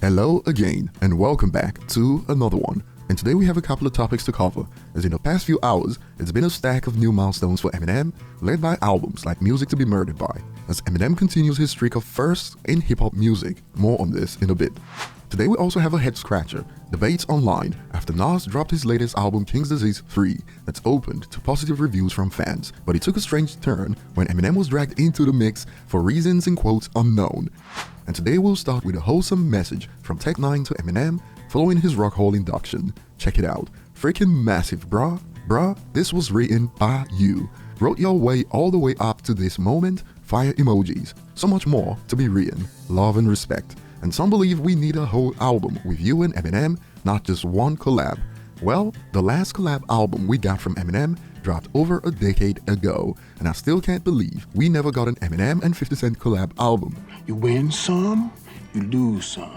Hello again and welcome back to another one. And today we have a couple of topics to cover, as in the past few hours it's been a stack of new milestones for Eminem, led by albums like Music to be Murdered by, as Eminem continues his streak of firsts in hip-hop music. More on this in a bit. Today we also have a head-scratcher, debates online after Nas dropped his latest album King's Disease 3 that's opened to positive reviews from fans, but it took a strange turn when Eminem was dragged into the mix for reasons in quotes unknown. And today we'll start with a wholesome message from N9ne to Eminem following his Rock Hall induction. Check it out. Freaking massive, bruh. Bruh, this was written by you. Wrote your way all the way up to this moment, fire emojis. So much more to be written. Love and respect. And some believe we need a whole album with you and Eminem, not just one collab. Well, the last collab album we got from Eminem dropped over a decade ago, and I still can't believe we never got an Eminem and 50 Cent collab album. You win some, you lose some.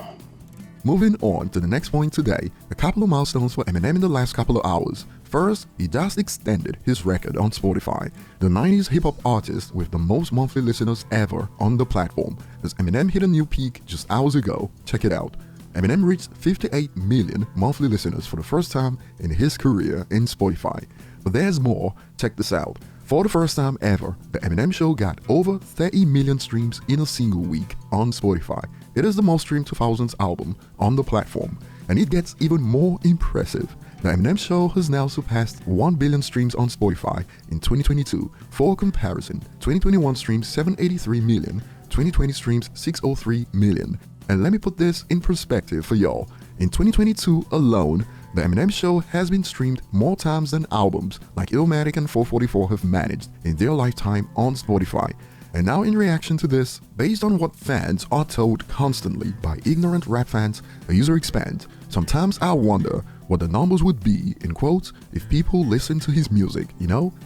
Moving on to the next point today, a couple of milestones for Eminem in the last couple of hours. First, he just extended his record on Spotify, the 90s hip-hop artist with the most monthly listeners ever on the platform, as Eminem hit a new peak just hours ago. Check it out. Eminem reached 58 million monthly listeners for the first time in his career in Spotify. But there's more. Check this out. For the first time ever, the Eminem Show got over 30 million streams in a single week on Spotify. It is the most streamed 2000s album on the platform, and it gets even more impressive. The Eminem Show has now surpassed 1 billion streams on Spotify in 2022. For comparison, 2021 streams 783 million, 2020 streams 603 million. And let me put this in perspective for y'all. In 2022 alone, the Eminem Show has been streamed more times than albums like Illmatic and 444 have managed in their lifetime on Spotify. And now in reaction to this, based on what fans are told constantly by ignorant rap fans, a user expands. Sometimes I wonder what the numbers would be, in quotes, if people listen to his music,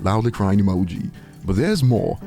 loudly crying emoji. But there's more.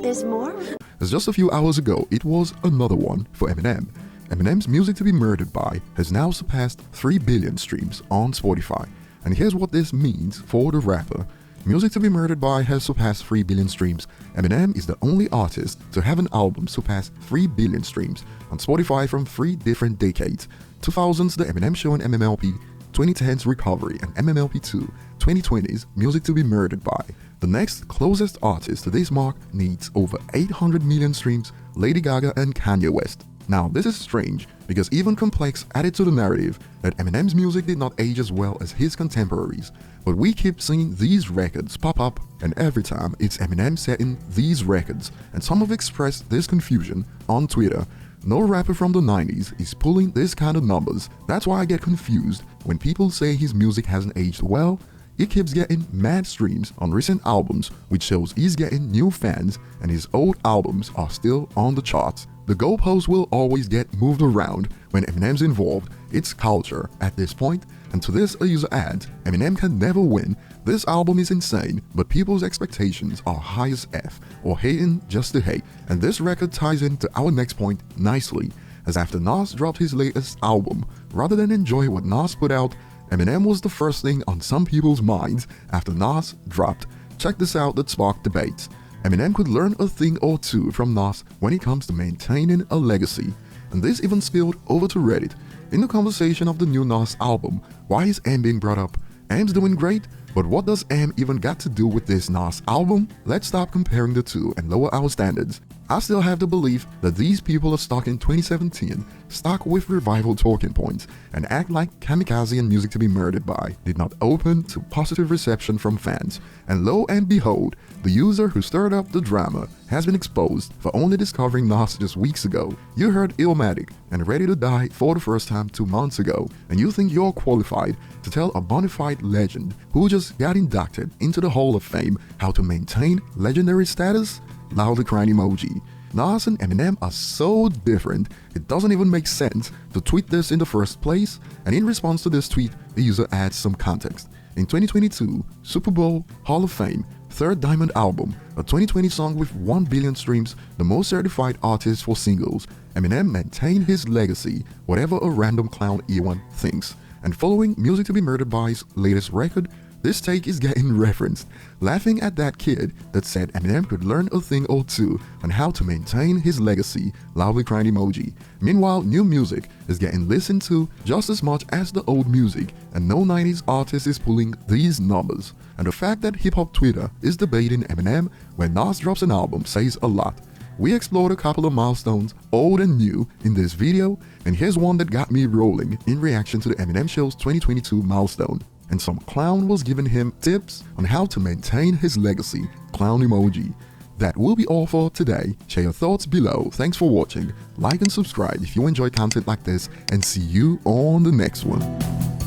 There's more? As just a few hours ago, it was another one for Eminem. Eminem's Music to be Murdered by has now surpassed 3 billion streams on Spotify. And here's what this means for the rapper. Music to be Murdered by has surpassed 3 billion streams. Eminem is the only artist to have an album surpass 3 billion streams on Spotify from 3 different decades. 2000s The Eminem Show and MMLP, 2010's Recovery and MMLP2, 2020's Music to be Murdered by. The next closest artist to this mark needs over 800 million streams, Lady Gaga and Kanye West. Now, this is strange because even Complex added to the narrative that Eminem's music did not age as well as his contemporaries. But we keep seeing these records pop up, and every time it's Eminem setting these records, and some have expressed this confusion on Twitter. No rapper from the 90s is pulling this kind of numbers. That's why I get confused when people say his music hasn't aged well. He keeps getting mad streams on recent albums, which shows he's getting new fans, and his old albums are still on the charts. The goalposts will always get moved around when Eminem's involved. It's culture at this point, and to this a user adds, Eminem can never win. This album is insane, but people's expectations are high as F, or hating just to hate. And this record ties into our next point nicely, as after Nas dropped his latest album, rather than enjoy what Nas put out, Eminem was the first thing on some people's minds after Nas dropped. Check this out that sparked debates. Eminem could learn a thing or two from Nas when it comes to maintaining a legacy. And this even spilled over to Reddit. In the conversation of the new Nas album, why is M being brought up? M's doing great, but what does M even got to do with this Nas album? Let's stop comparing the two and lower our standards. I still have the belief that these people are stuck in 2017, stuck with revival talking points, and act like Kamikaze and Music to be Murdered by did not open to positive reception from fans. And lo and behold, the user who stirred up the drama has been exposed for only discovering Nas just weeks ago. You heard Illmatic and Ready to Die for the first time 2 months ago, and you think you're qualified to tell a bona fide legend who just got inducted into the Hall of Fame how to maintain legendary status? Loudly crying emoji. Nas and Eminem are so different, it doesn't even make sense to tweet this in the first place, and in response to this tweet, the user adds some context. In 2022, Super Bowl, Hall of Fame, third Diamond album, a 2020 song with 1 billion streams, the most certified artist for singles, Eminem maintained his legacy, whatever a random clown Ewan thinks. And following Music to be Murdered by's latest record, this take is getting referenced, laughing at that kid that said Eminem could learn a thing or two on how to maintain his legacy, loudly crying emoji. Meanwhile, new music is getting listened to just as much as the old music, and no 90s artist is pulling these numbers. And the fact that hip-hop Twitter is debating Eminem when Nas drops an album says a lot. We explored a couple of milestones, old and new, in this video, and here's one that got me rolling in reaction to the Eminem Show's 2022 milestone. And some clown was giving him tips on how to maintain his legacy, clown emoji. That will be all for today. Share your thoughts below. Thanks for watching. Like and subscribe if you enjoy content like this, and see you on the next one.